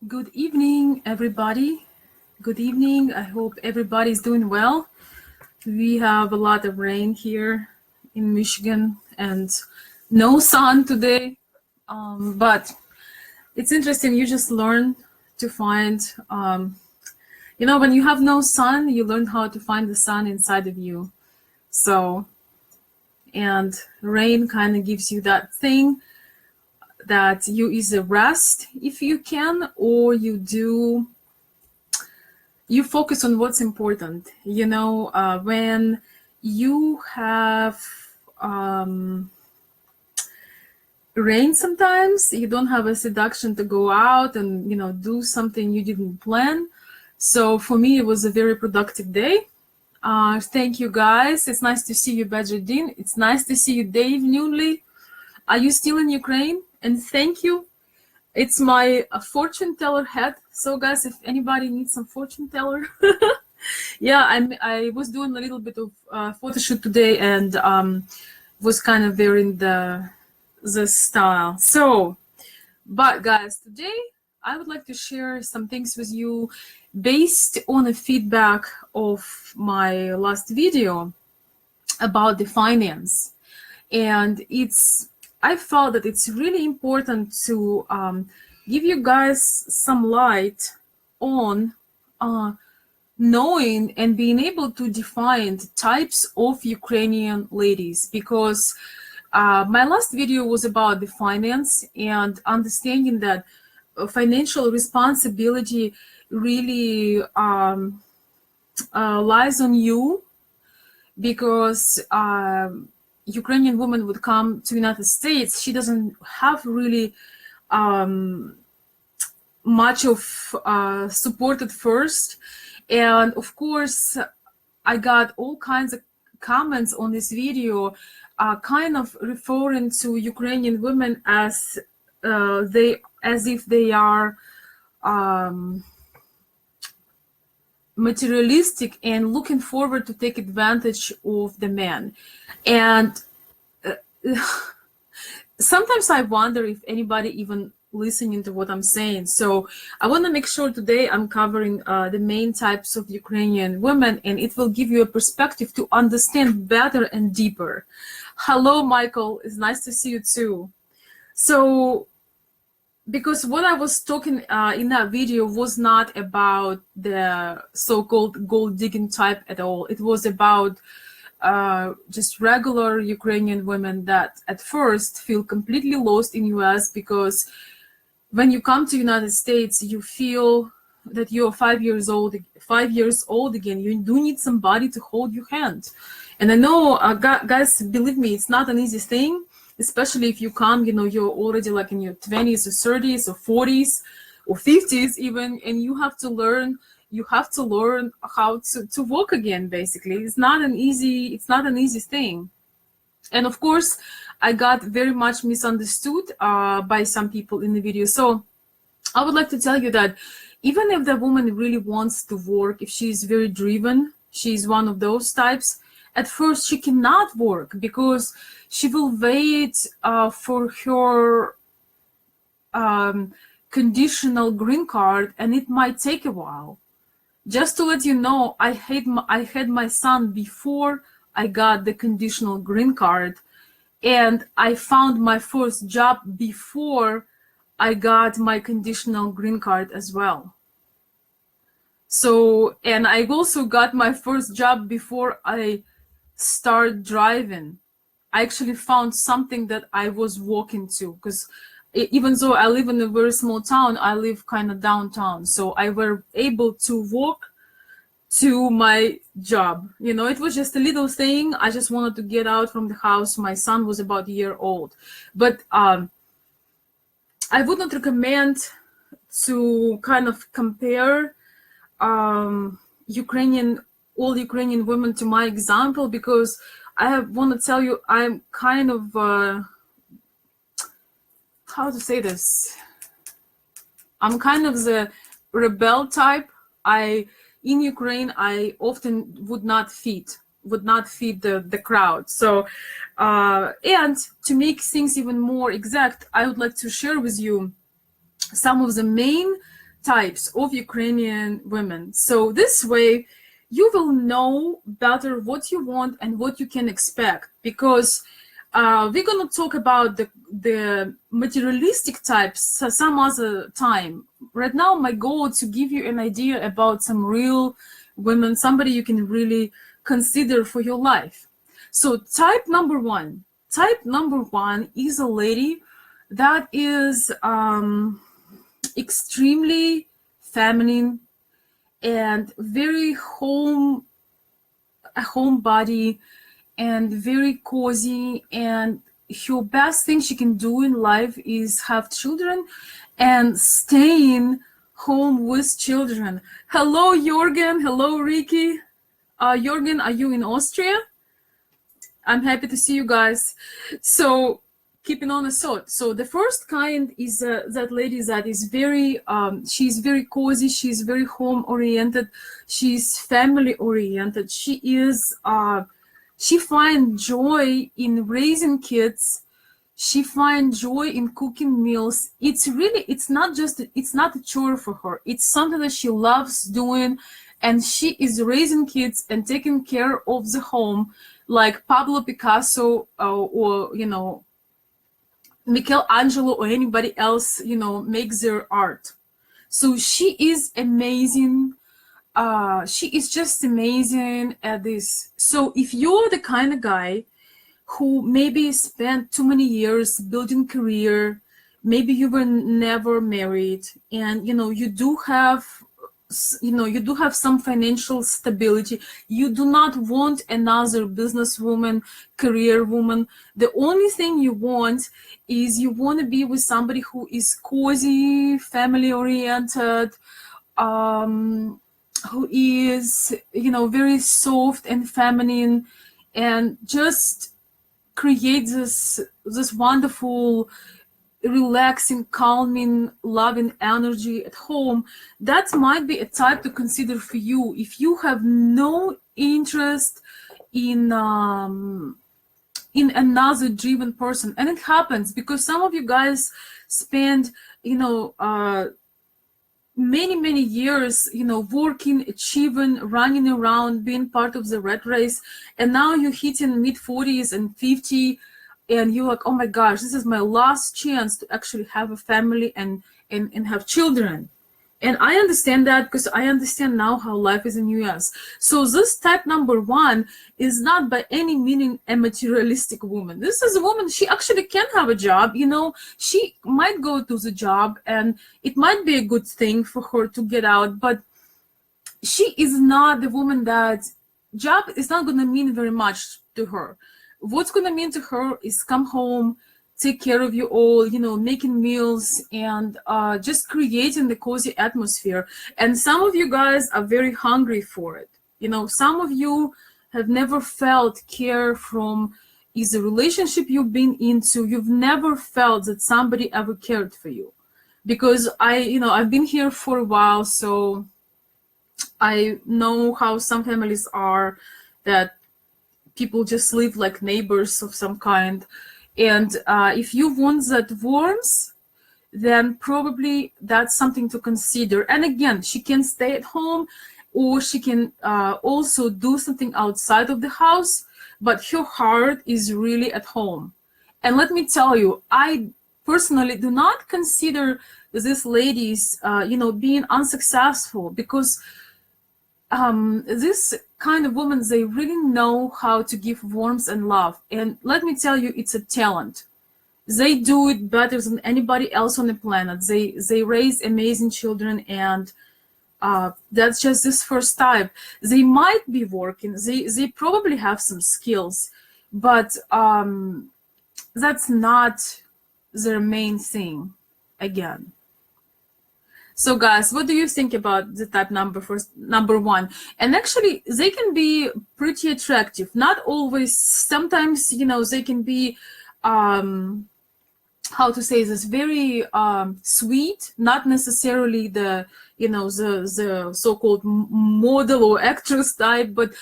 Good evening, everybody. Good evening. I hope everybody's doing well. We have a lot of rain here in Michigan and no sun today. But it's interesting. You just learn to find, when you have no sun, you learn how to find the sun inside of you. So, and rain kind of gives you that thing that you either rest if you can, or you focus on what's important. When you have rain, sometimes you don't have a seduction to go out and do something you didn't plan. So for me, it was a very productive day. Thank you, guys. It's nice to see you, Badruddin. It's nice to see you, Dave Newley. Are you still in Ukraine? And thank you. It's my fortune teller hat. So, guys, if anybody needs some fortune teller, yeah, I was doing a little bit of photo shoot today and was kind of wearing the style. So, but guys, today I would like to share some things with you based on the feedback of my last video about the finance. And I felt that it's really important to give you guys some light on knowing and being able to define the types of Ukrainian ladies, because my last video was about the finance and understanding that financial responsibility really lies on you, because Ukrainian woman would come to United States, she doesn't have really much of support at first. And of course, I got all kinds of comments on this video, kind of referring to Ukrainian women as if they are materialistic and looking forward to take advantage of the man. And sometimes I wonder if anybody even listening to what I'm saying. So I want to make sure today I'm covering the main types of Ukrainian women, and it will give you a perspective to understand better and deeper. Hello, Michael. It's nice to see you too. So, because what I was talking in that video was not about the so-called gold digging type at all. It was about just regular Ukrainian women that at first feel completely lost in US, because when you come to United States, you feel that you're 5 years old again. You do need somebody to hold your hand. And I know, guys, believe me, it's not an easy thing, especially if you come, you're already like in your 20s or 30s or 40s or 50s even, and you have to learn how to walk again. Basically, it's not an easy thing. And of course, I got very much misunderstood by some people in the video. So I would like to tell you that even if the woman really wants to work, if she's very driven, she's one of those types, at first she cannot work because she will wait for her conditional green card, and it might take a while. Just to let you know, I had my son before I got the conditional green card, and I found my first job before I got my conditional green card as well. So, and I also got my first job before I started driving. I actually found something that I was walking to, because even though I live in a very small town, I live kind of downtown. So I were able to walk to my job. It was just a little thing. I just wanted to get out from the house. My son was about a year old. But I would not recommend to kind of compare all Ukrainian women to my example, because I want to tell you, I'm kind of, how to say this? I'm kind of the rebel type. In Ukraine, I often would not feed the crowd. So, and to make things even more exact, I would like to share with you some of the main types of Ukrainian women. So this way, you will know better what you want and what you can expect, because we're gonna talk about the materialistic types some other time. Right now, my goal is to give you an idea about some real women, somebody you can really consider for your life. So type number one. Type number one is a lady that is extremely feminine and very a homebody and very cozy, and her best thing she can do in life is have children and staying home with children. Hello, Jorgen. Hello, Ricky. Jorgen, are you in Austria? I'm happy to see you guys. So keeping on the thought. So the first kind is that lady that is very, she's very cozy. She's very home oriented. She's family oriented. She is, she finds joy in raising kids. She finds joy in cooking meals. It's really, it's not a chore for her. It's something that she loves doing, and she is raising kids and taking care of the home like Pablo Picasso or Michelangelo or anybody else, makes their art. So she is amazing. She is just amazing at this. So if you're the kind of guy who maybe spent too many years building career, maybe you were never married, and you do have some financial stability, you do not want another businesswoman, career woman. The only thing you want is you want to be with somebody who is cozy, family oriented, who is very soft and feminine, and just create this wonderful, relaxing, calming, loving energy at home. That might be a type to consider for you if you have no interest in another driven person. And it happens because some of you guys spend many years working, achieving, running around, being part of the rat race, and now you're hitting mid-40s and 50, and you're like, oh my gosh, this is my last chance to actually have a family and have children. And I understand that because I understand now how life is in US. So this type number one is not by any meaning a materialistic woman. This is a woman, she actually can have a job, she might go to the job and it might be a good thing for her to get out, but she is not the woman that job is not going to mean very much to her. What's going to mean to her is come home, take care of you all, making meals and just creating the cozy atmosphere. And some of you guys are very hungry for it. Some of you have never felt care from is a relationship you've been into. You've never felt that somebody ever cared for you. Because I've been here for a while, so I know how some families are, that people just live like neighbors of some kind. And if you want that warmth, then probably that's something to consider. And again, she can stay at home, or she can also do something outside of the house, but her heart is really at home. And let me tell you, I personally do not consider these ladies, being unsuccessful, because this kind of women, they really know how to give warmth and love. And let me tell you, it's a talent. They do it better than anybody else on the planet. They raise amazing children, and that's just this first type. They might be working. They probably have some skills, but that's not their main thing. Again. So guys, what do you think about the type number one? And actually, they can be pretty attractive. Not always. Sometimes, they can be, how to say this, very sweet. Not necessarily the so-called model or actress type, but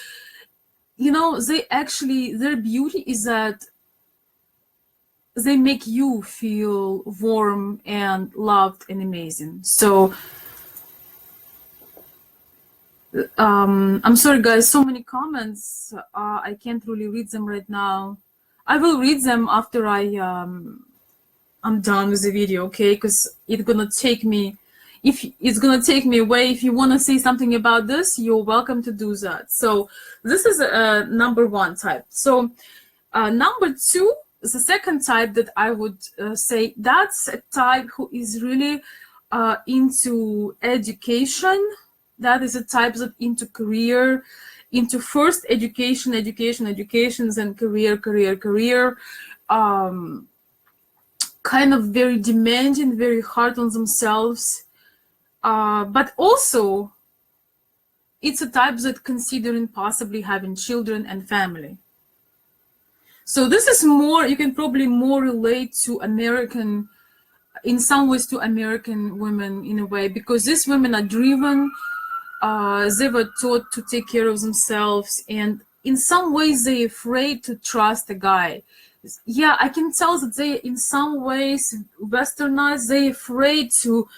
they actually, their beauty is that they make you feel warm and loved and amazing. So I'm sorry, guys. So many comments. I can't really read them right now. I will read them after I'm done with the video, okay? Because it's gonna take me. If it's gonna take me away. If you want to say something about this, you're welcome to do that. So this is number one type. So number two is the second type that I would say that's a type who is really into education. That is a type that into career, into first education, and career. Kind of very demanding, very hard on themselves. But also, it's a type that considering possibly having children and family. So this is more, you can probably more relate to American, in some ways to American women in a way, because these women are driven, they were taught to take care of themselves, and in some ways they're afraid to trust a guy. Yeah, I can tell that they, in some ways, westernized, they're afraid to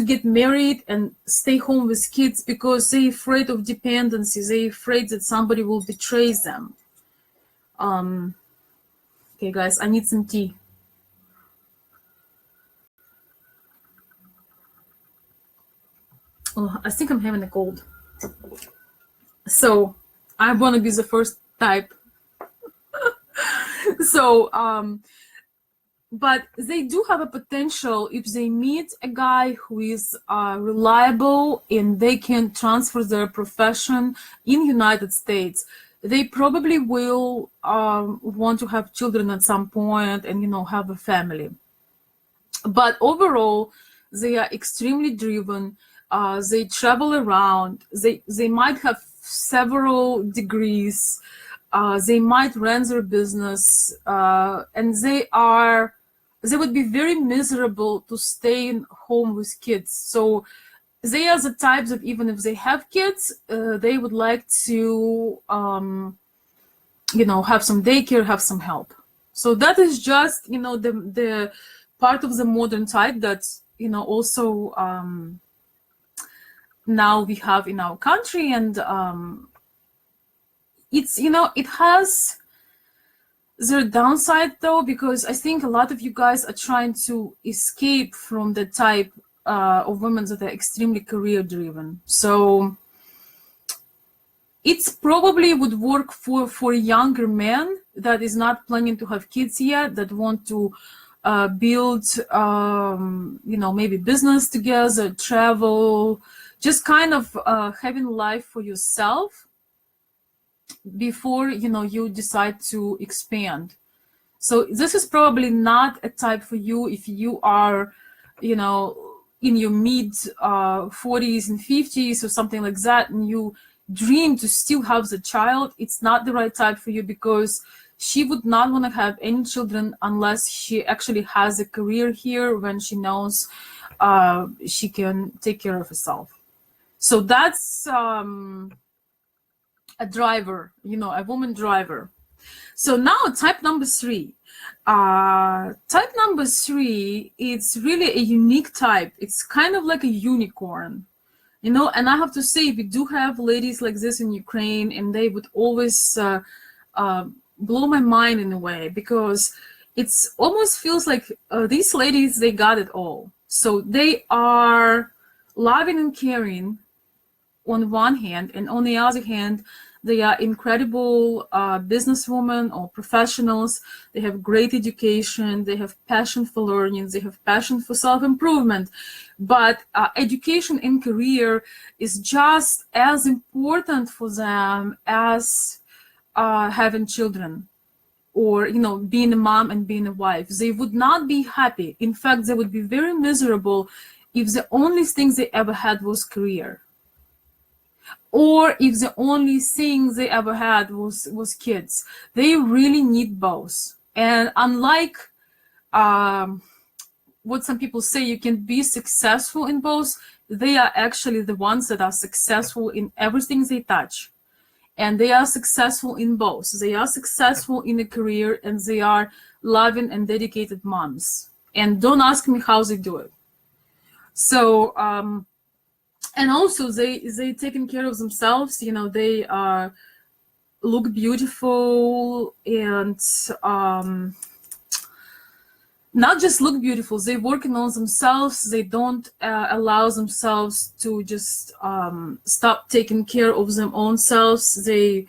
get married and stay home with kids because they're afraid of dependency. They're afraid that somebody will betray them. Okay, guys, I need some tea. Oh, I think I'm having a cold. So I want to be the first type. So, but they do have a potential if they meet a guy who is reliable and they can transfer their profession in United States. They probably will want to have children at some point and, you know, have a family. But overall, they are extremely driven. They travel around. They might have several degrees. They might run their business, and they would be very miserable to stay in home with kids. So they are the types of, even if they have kids, they would like to, you know, have some daycare, have some help. So that is just, you know, the part of the modern type that, you know, also now we have in our country. And it's, you know, it has their downside though, because I think a lot of you guys are trying to escape from the type of women that are extremely career driven. So it's probably would work for younger men that is not planning to have kids yet, that want to build, you know, maybe business together, travel, just kind of having life for yourself before, you know, you decide to expand. So this is probably not a type for you if you are, you know, in your mid 40s and 50s or something like that, and you dream to still have the child. It's not the right type for you, because she would not want to have any children unless she actually has a career here, when she knows she can take care of herself. So that's a driver, you know, a woman driver. So now type number three. Type number three, it's really a unique type. It's kind of like a unicorn, you know, and I have to say, we do have ladies like this in Ukraine, and they would always blow my mind in a way, because it's almost feels like these ladies, they got it all. So they are loving and caring on one hand, and on the other hand, they are incredible businesswomen or professionals. They have great education. They have passion for learning. They have passion for self-improvement. But education and career is just as important for them as having children, or, you know, being a mom and being a wife. They would not be happy. In fact, they would be very miserable if the only thing they ever had was career, or if the only thing they ever had was kids. They really need both. And unlike what some people say, you can be successful in both, they are actually the ones that are successful in everything they touch. And they are successful in both. They are successful in a career, and they are loving and dedicated moms. And don't ask me how they do it. So and also they taking care of themselves. They look beautiful, and not just look beautiful, they working on themselves. They don't allow themselves to just stop taking care of their own selves. They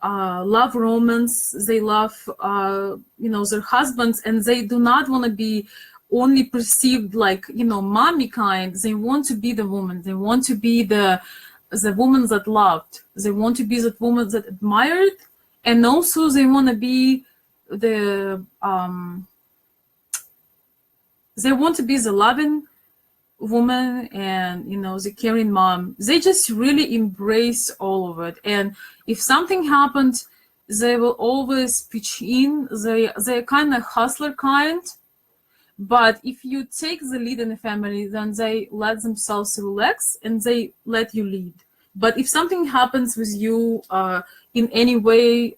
love romance. They love their husbands, and they do not want to be only perceived like mommy kind. They want to be the woman. They want to be the woman that loved. They want to be that woman that admired, and also they want to be the they want to be the loving woman, and the caring mom. They just really embrace all of it, and if something happened, they will always pitch in. They're kind of hustler kind, but if you take the lead in the family, then they let themselves relax and they let you lead. But if something happens with you in any way,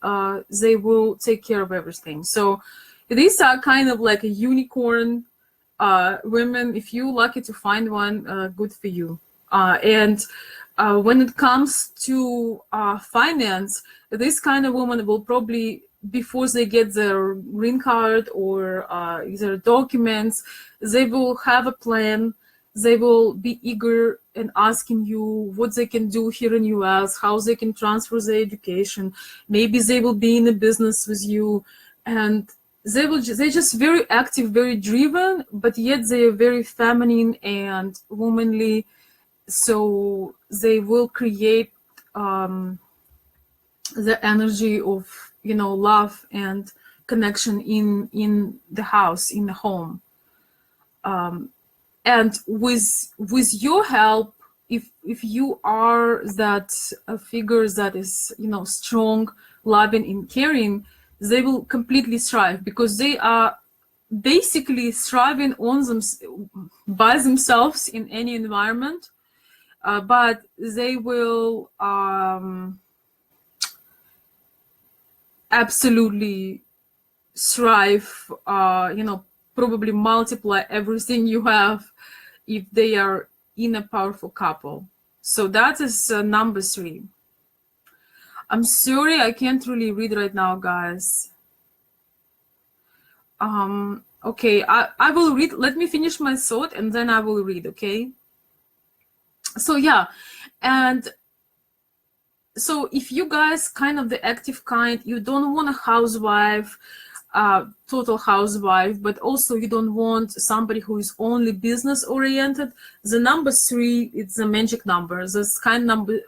they will take care of everything. So these are kind of like a unicorn women. If you're lucky to find one, good for you. And when it comes to finance, this kind of woman will probably, before they get their green card or their documents, they will have a plan. They will be eager and asking you what they can do here in US, how they can transfer their education. Maybe they will be in a business with you, and they're just very active, very driven, but yet they are very feminine and womanly. So they will create the energy of love and connection in the house, in the home. And with your help, if you are that figure that is strong, loving, and caring, they will completely thrive, because they are basically thriving on them by themselves in any environment. But they will absolutely thrive, probably multiply everything you have if they are in a powerful couple. So that is number 3. I'm sorry, I can't really read right now, guys. Okay, I will read. Let me finish my thought and then I will read, okay? So yeah, and so if you guys kind of the active kind, you don't want a housewife, total housewife, but also you don't want somebody who is only business oriented. The number 3, it's a magic number. This kind number,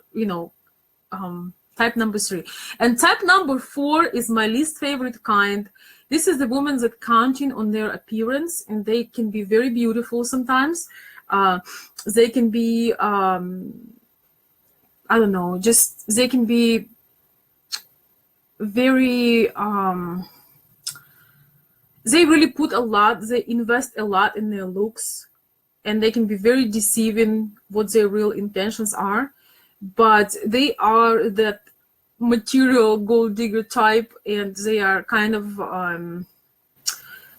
type number 3. And type number 4 is my least favorite kind. This is the women that counting on their appearance, and they can be very beautiful sometimes. They can be, I don't know, just they can be very, they really put a lot, they invest a lot in their looks, and they can be very deceiving what their real intentions are. But they are that material gold digger type, and they are kind of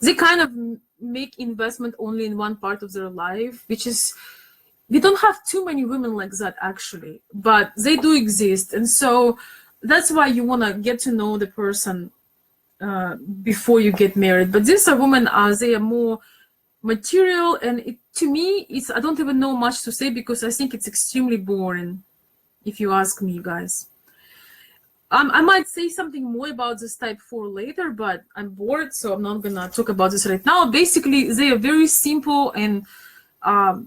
they kind of make investment only in one part of their life, which is, we don't have too many women like that actually, but they do exist. And so that's why you want to get to know the person before you get married. But these are women, they are more material, and to me, I don't even know much to say, because I think it's extremely boring, if you ask me, guys. I might say something more about this type 4 later, but I'm bored, so I'm not gonna talk about this right now. Basically, they are very simple, and I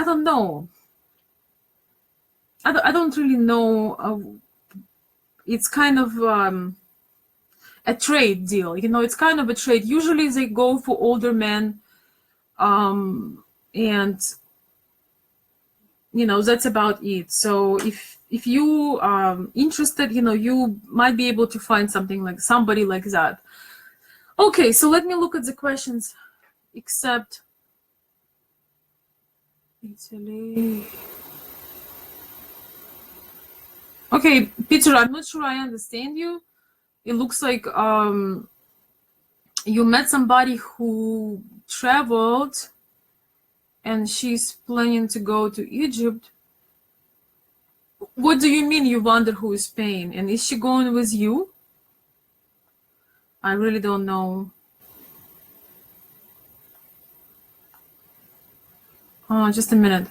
don't know. I don't really know. It's kind of a trade deal, it's kind of a trade. Usually they go for older men, and that's about it. So if you interested, you might be able to find somebody like that. Okay, so let me look at the questions. Except Italy. Okay, Peter, I'm not sure I understand you. It looks like you met somebody who traveled and she's planning to go to Egypt. What do you mean you wonder who is paying? And is she going with you? I really don't know. Just a minute.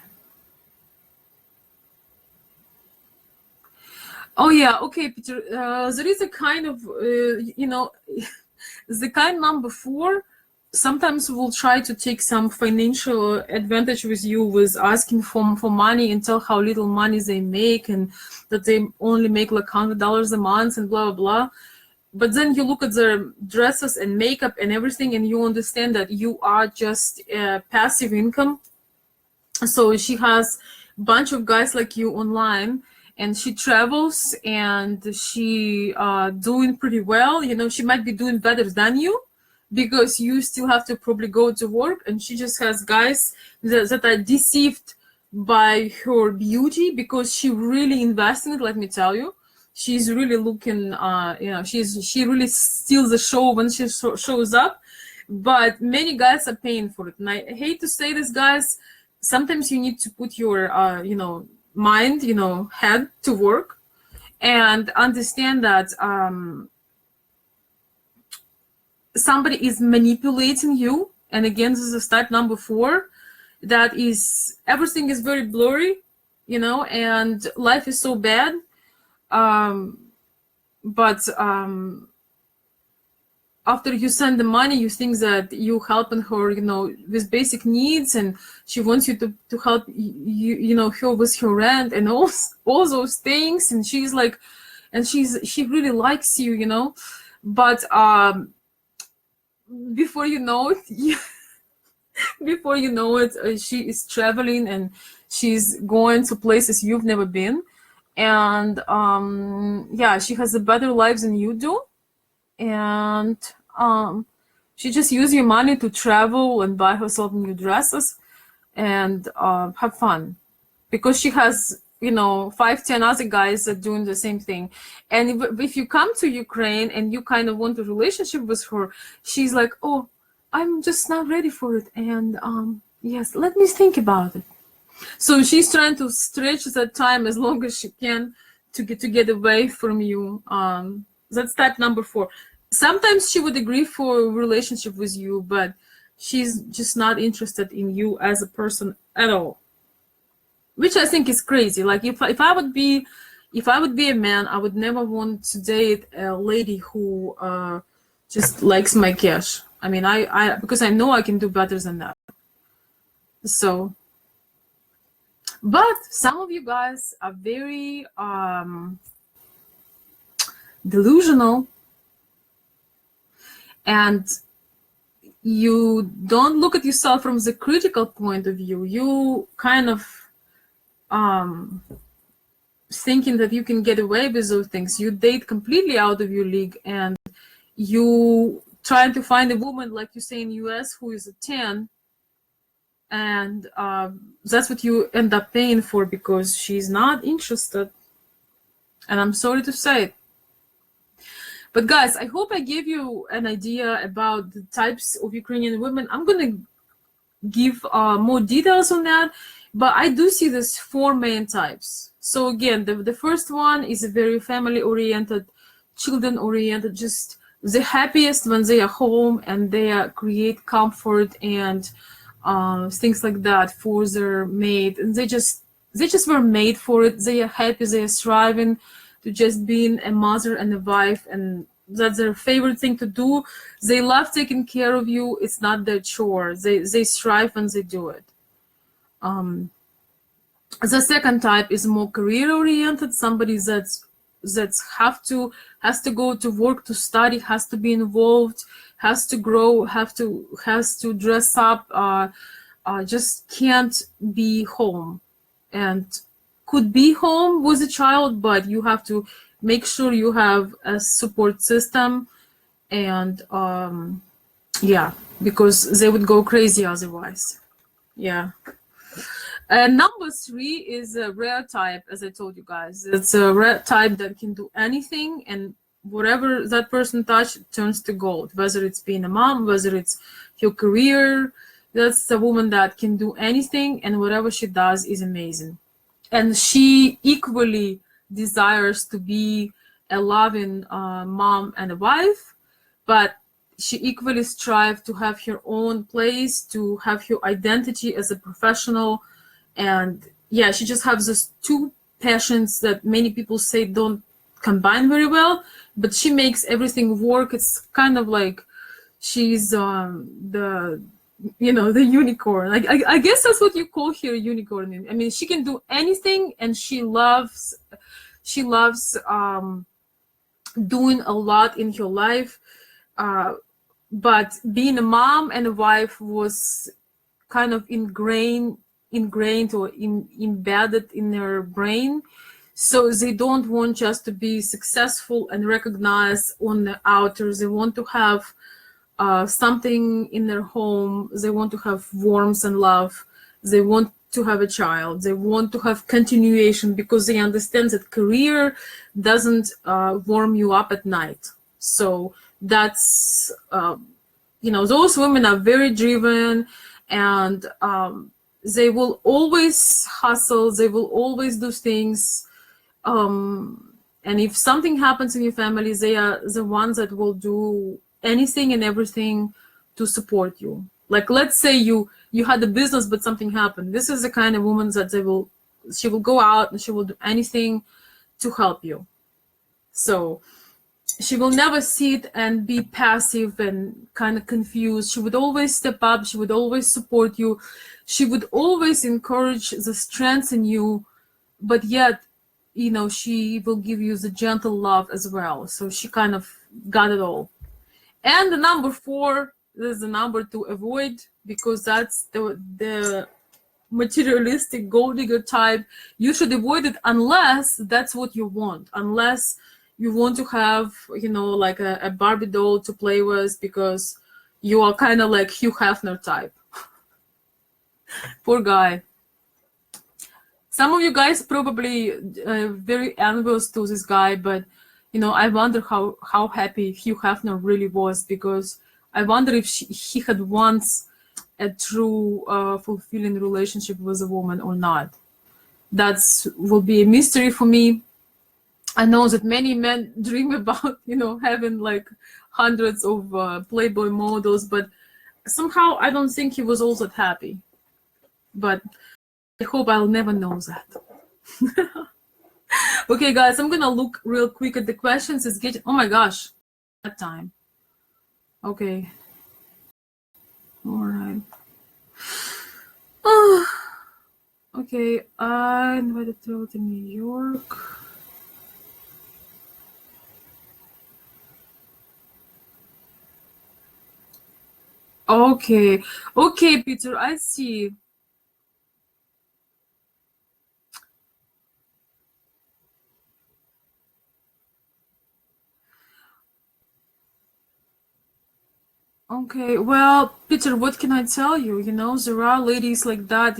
Oh yeah, okay, Peter. There is a kind of, the kind number four. Sometimes will try to take some financial advantage with you with asking for money and tell how little money they make and that they only make like $100 a month and blah blah blah. But then you look at their dresses and makeup and everything, and you understand that you are just passive income. So she has a bunch of guys like you online, and she travels and she doing pretty well. She might be doing better than you because you still have to probably go to work, and she just has guys that are deceived by her beauty because she really invests in it. Let me tell you, she's really looking. She really steals the show when she shows up. But many guys are paying for it, and I hate to say this, guys. Sometimes you need to put your mind, head to work and understand that somebody is manipulating you. And again, this is a step number 4. That is, everything is very blurry, and life is so bad. But after you send the money, you think that you helping her, with basic needs, and she wants you to help her with her rent and all those things. And she's like, and she really likes you, but before you know it, before you know it, she is traveling and she's going to places you've never been. And yeah, she has a better life than you do. And she just use your money to travel and buy herself new dresses and have fun, because she has 5-10 other guys that doing the same thing. And if you come to Ukraine and you kind of want a relationship with her, she's like, oh, I'm just not ready for it, and yes, let me think about it. So she's trying to stretch that time as long as she can to get away from you. That's step number 4. Sometimes she would agree for a relationship with you, but she's just not interested in you as a person at all, which I think is crazy. Like if I would be a man, I would never want to date a lady who just likes my cash. I mean, I because I know I can do better than that. So, but some of you guys are very delusional, and you don't look at yourself from the critical point of view. You kind of thinking that you can get away with those things. You date completely out of your league, and you trying to find a woman, like you say in US, who is a 10, and that's what you end up paying for because she's not interested. And I'm sorry to say it. But guys, I hope I gave you an idea about the types of Ukrainian women. I'm going to give more details on that, but I do see these 4 main types. So again, the first one is a very family-oriented, children-oriented, just the happiest when they are home and they create comfort and things like that for their mate. And they just were made for it. They are happy, they are striving to just being a mother and a wife, and that's their favorite thing to do. They love taking care of you. It's not their chore. They strive when they do it. The second type is more career oriented, somebody that's has to go to work, to study, has to be involved, has to grow, has to dress up, just can't be home, and could be home with a child, but you have to make sure you have a support system. And yeah, because they would go crazy otherwise. Yeah. Number 3 is a rare type, as I told you guys. It's a rare type that can do anything, and whatever that person touches turns to gold, whether it's being a mom, whether it's your career. That's a woman that can do anything, and whatever she does is amazing. and she equally desires to be a loving mom and a wife, but she equally strives to have her own place, to have her identity as a professional. And yeah, she just has these two passions that many people say don't combine very well, but she makes everything work. It's kind of like she's the the unicorn. Like I guess that's what you call here unicorn. I mean, she can do anything, and she loves doing a lot in her life. But being a mom and a wife was kind of ingrained or embedded in their brain. So they don't want just to be successful and recognized on the outer. They want to have something in their home. They want to have warmth and love. They want to have a child. They want to have continuation, because they understand that career doesn't warm you up at night. So that's those women are very driven, and they will always hustle. They will always do things. And if something happens in your family, they are the ones that will do anything and everything to support you. Like, let's say you had a business, but something happened. This is the kind of woman that she will go out and she will do anything to help you. So she will never sit and be passive and kind of confused. She would always step up. She would always support you. She would always encourage the strength in you, but yet, she will give you the gentle love as well. So she kind of got it all. And the number 4 is the number to avoid, because that's the materialistic gold digger type. You should avoid it unless that's what you want. Unless you want to have, like a Barbie doll to play with, because you are kind of like Hugh Hefner type. Poor guy. Some of you guys probably very envious to this guy, but I wonder how happy Hugh Hefner really was, because I wonder if he had once a true fulfilling relationship with a woman or not. That will be a mystery for me. I know that many men dream about, having like hundreds of Playboy models, but somehow I don't think he was all that happy. But I hope I'll never know that. Okay, guys, I'm gonna look real quick at the questions. It's getting, oh my gosh, that time. Okay. All right. Okay, I invited to New York. Okay, Peter, I see. Okay, well, Peter, what can I tell you? There are ladies like that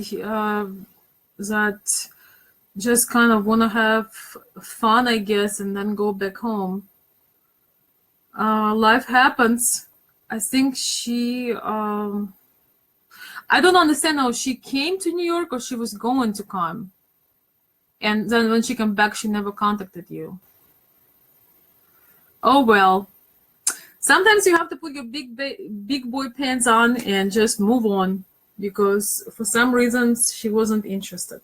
that just kind of want to have fun, I guess, and then go back home. Life happens. I think I don't understand how she came to New York, or she was going to come. And then when she came back, she never contacted you. Oh, well. Sometimes you have to put your big boy pants on and just move on, because for some reasons she wasn't interested.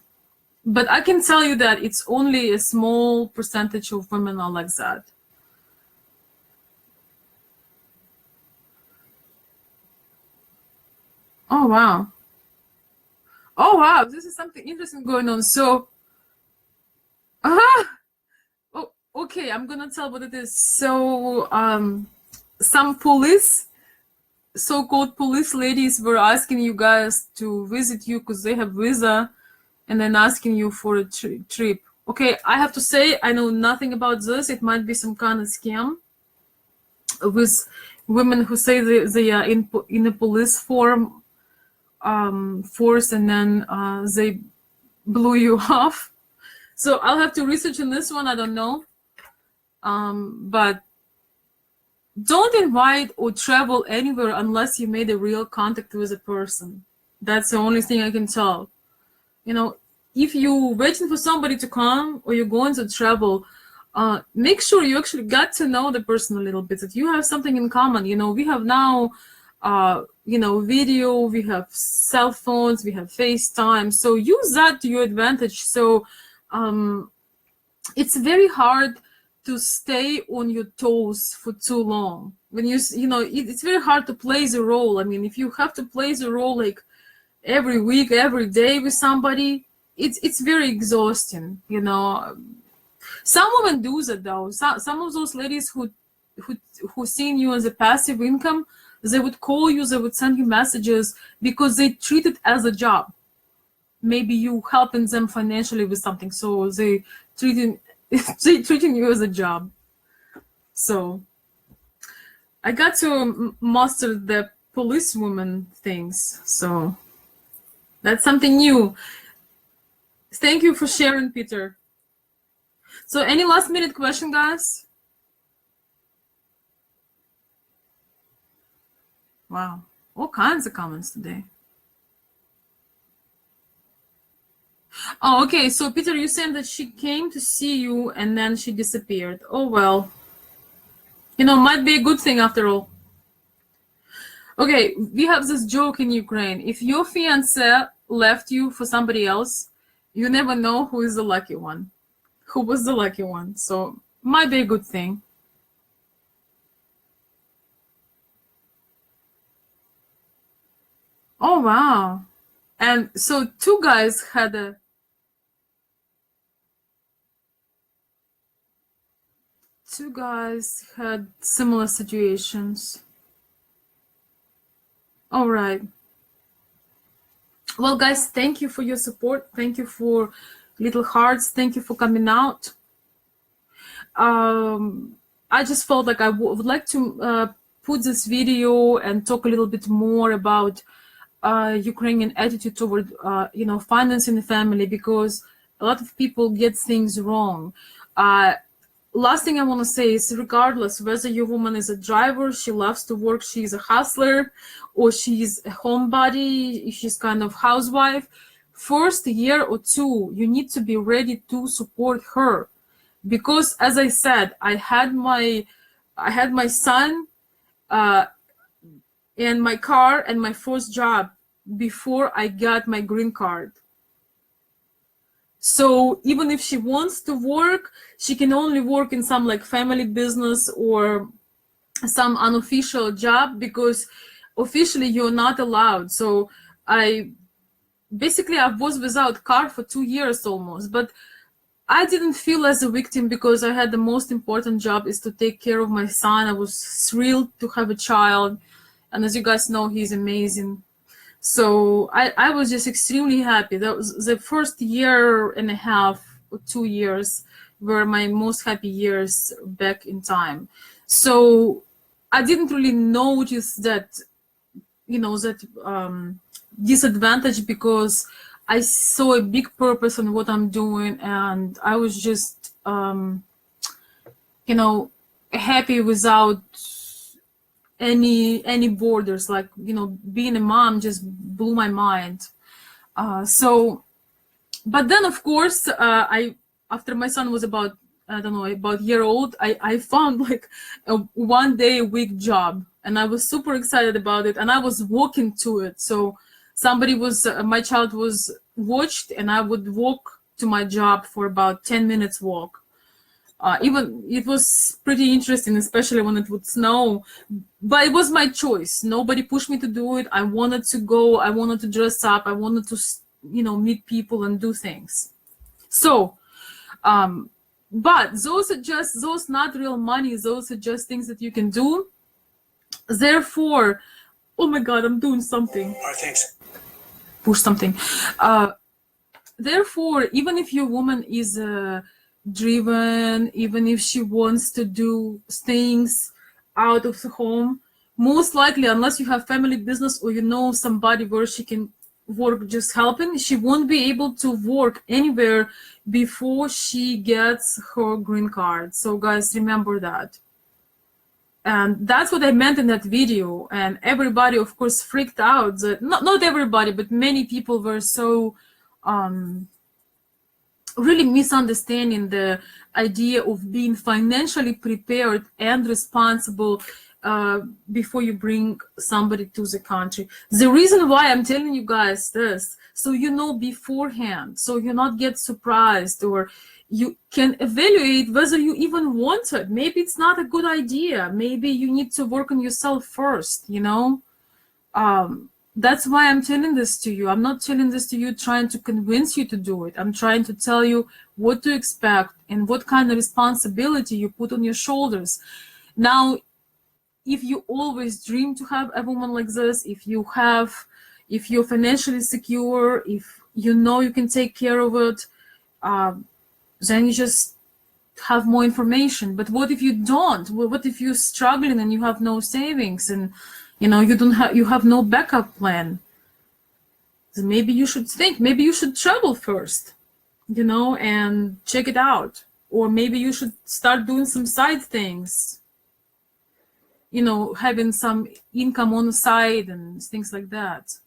But I can tell you that it's only a small percentage of women are like that. Oh wow. Oh wow, this is something interesting going on. So oh, okay, I'm gonna tell what it is. So some so-called police ladies were asking you guys to visit you because they have visa, and then asking you for a trip. Okay, I have to say I know nothing about this. It might be some kind of scam with women who say they are in a police force, and then they blew you off. So I'll have to research on this one. I don't know. But don't invite or travel anywhere unless you made a real contact with a person. That's the only thing I can tell. if you're waiting for somebody to come or you're going to travel, make sure you actually get to know the person a little bit, that you have something in common. You know, we have now, you know, video, we have cell phones, we have FaceTime. So use that to your advantage. So it's very hard to stay on your toes for too long. When you know, it's very hard to play the role. I mean, if you have to play the role like every week, every day with somebody, it's very exhausting, you know. Some women do that though. Some of those ladies who seen you as a passive income, they would call you, they would send you messages because they treat it as a job. Maybe you helping them financially with something, so they treating you as a job. So I got to master the policewoman things. So that's something new. Thank you for sharing, Peter. So any last minute question, guys? Wow, all kinds of comments today. Oh, okay. So Peter, you said that she came to see you and then she disappeared. Oh, well, you know, might be a good thing after all. Okay, we have this joke in Ukraine. If your fiancé left you for somebody else, you never know who is the lucky one. Who was the lucky one? So might be a good thing. Oh, wow. And so two guys had similar situations. All right. Well, guys, thank you for your support. Thank you for little hearts. Thank you for coming out. I just felt like I would like to put this video and talk a little bit more about Ukrainian attitude toward, you know, financing the family, because a lot of people get things wrong. Last thing I want to say is, regardless whether your woman is a driver, she loves to work, she's a hustler, or she's a homebody, she's kind of housewife, first year or two, you need to be ready to support her. Because as I said, I had my son and my car and my first job before I got my green card. So even if she wants to work, she can only work in some like family business or some unofficial job, because officially you're not allowed. So I was without car for 2 years almost, but I didn't feel as a victim because I had the most important job, is to take care of my son. I was thrilled to have a child, and as you guys know, he's amazing. So I was just extremely happy. That was the first year and a half or 2 years were my most happy years back in time. So I didn't really notice that, you know, that disadvantage, because I saw a big purpose in what I'm doing, and I was just, you know, happy without any borders. Like, you know, being a mom just blew my mind. But then of course, after my son was about, I don't know, about a year old, I found like a 1 day a week job, and I was super excited about it, and I was walking to it. So somebody was, my child was watched, and I would walk to my job for about 10 minutes walk. Even it was pretty interesting, especially when it would snow, but it was my choice. Nobody pushed me to do it. I wanted to go, I wanted to dress up, I wanted to, you know, meet people and do things. So, but those not real money, those are just things that you can do. Therefore, oh my God, I'm doing something. Thanks. Push something. Therefore, even if your woman is driven, even if she wants to do things out of the home, most likely, unless you have family business or you know somebody where she can work just helping, she won't be able to work anywhere before she gets her green card. So guys, remember that. And that's what I meant in that video. And everybody, of course, freaked out. That not everybody, but many people were so really misunderstanding the idea of being financially prepared and responsible before you bring somebody to the country. The reason why I'm telling you guys this, so you know beforehand, so you not get surprised, or you can evaluate whether you even want it. Maybe it's not a good idea. Maybe you need to work on yourself first, you know? That's why I'm telling this to you. I'm not telling this to you trying to convince you to do it. I'm trying to tell you what to expect and what kind of responsibility you put on your shoulders. Now, if you always dream to have a woman like this, if you're financially secure, if you know you can take care of it, then you just have more information. But what if you don't? What if you're struggling and you have no savings, and you have no backup plan? So maybe you should think, maybe you should travel first, and check it out. Or maybe you should start doing some side things, having some income on the side and things like that.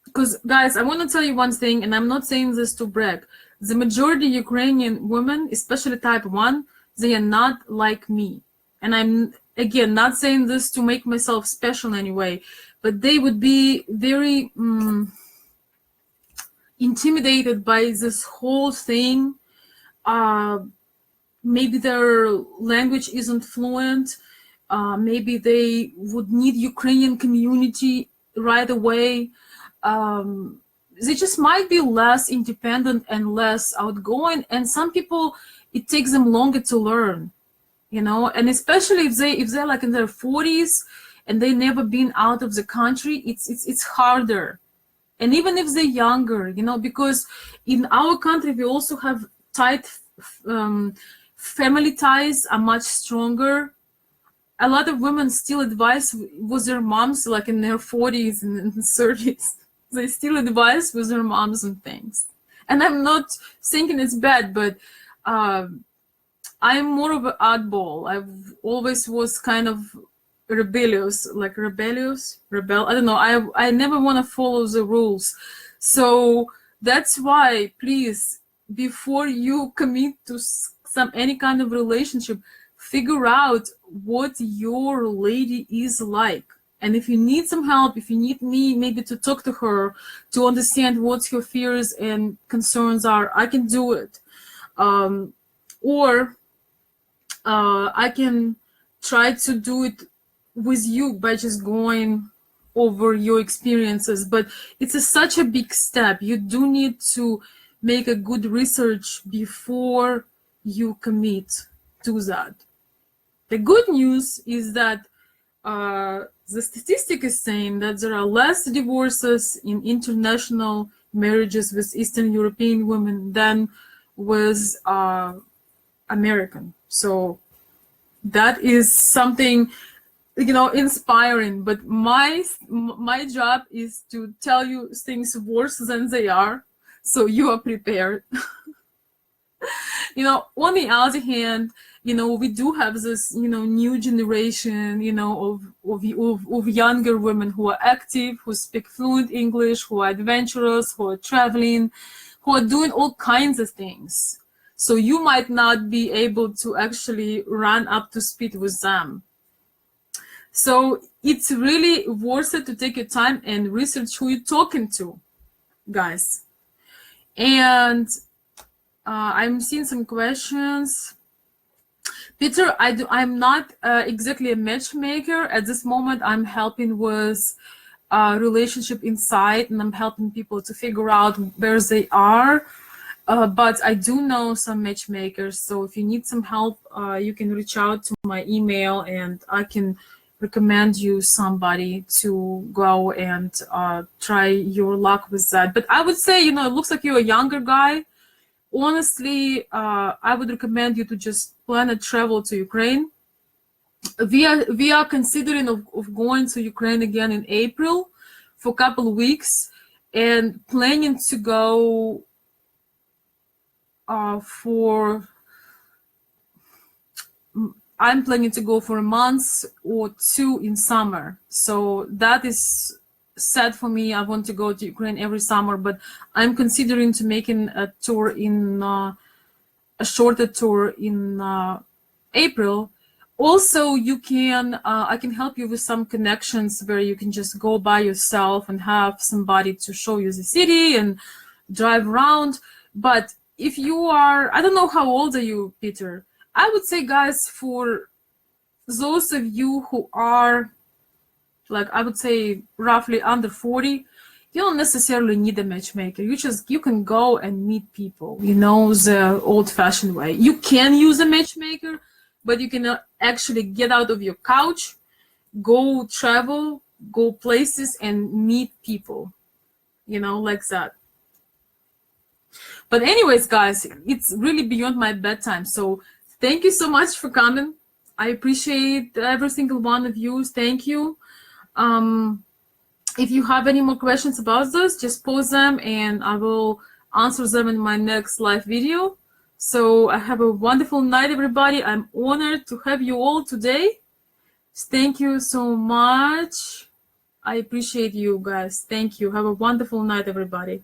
Because, guys, I want to tell you one thing, and I'm not saying this to brag. The majority Ukrainian women, especially type 1, they are not like me. And I'm, again, not saying this to make myself special in any way, but they would be very intimidated by this whole thing. Maybe their language isn't fluent. Maybe they would need Ukrainian community right away. They just might be less independent and less outgoing, and some people, it takes them longer to learn, and especially if they're like in their 40s and they never been out of the country, it's harder. And even if they're younger, because in our country we also have tight family ties are much stronger. A lot of women still advise with their moms, like in their 40s and 30s. They still advise with their moms and things. And I'm not thinking it's bad, but I'm more of an oddball. I've always was kind of rebel. I don't know. I never want to follow the rules. So that's why, please, before you commit to any kind of relationship, figure out what your lady is like. And if you need some help, if you need me maybe to talk to her to understand what your fears and concerns are, I can do it. Or I can try to do it with you by just going over your experiences. But it's such a big step. You do need to make a good research before you commit to that. The good news is that the statistic is saying that there are less divorces in international marriages with Eastern European women than with American. So that is something, inspiring. But my job is to tell you things worse than they are, so you are prepared. On the other hand, we do have this, new generation, of younger women who are active, who speak fluent English, who are adventurous, who are traveling, who are doing all kinds of things. So you might not be able to actually run up to speed with them. So it's really worth it to take your time and research who you're talking to, guys. And I'm seeing some questions. Peter, I'm not exactly a matchmaker. At this moment, I'm helping with relationship inside, and I'm helping people to figure out where they are. But I do know some matchmakers. So if you need some help, you can reach out to my email, and I can recommend you somebody to go and try your luck with that. But I would say, it looks like you're a younger guy. Honestly, I would recommend you to just plan a travel to Ukraine. We are considering of going to Ukraine again in April for a couple of weeks, and planning to go I'm planning to go for a month or two in summer. So that is set for me. I want to go to Ukraine every summer, but I'm considering to making a tour in a shorter tour in April. Also, you can I can help you with some connections where you can just go by yourself and have somebody to show you the city and drive around. But if you are, I don't know how old are you, Peter? I would say, guys, for those of you who are, like, I would say roughly under 40, you don't necessarily need a matchmaker. You can go and meet people, the old-fashioned way. You can use a matchmaker, but you can actually get out of your couch, go travel, go places, and meet people, like that. But anyways, guys, it's really beyond my bedtime. So thank you so much for coming. I appreciate every single one of you. Thank you. If you have any more questions about this, just post them and I will answer them in my next live video. So I have a wonderful night, everybody. I'm honored to have you all today. Thank you so much. I appreciate you guys. Thank you. Have a wonderful night, everybody.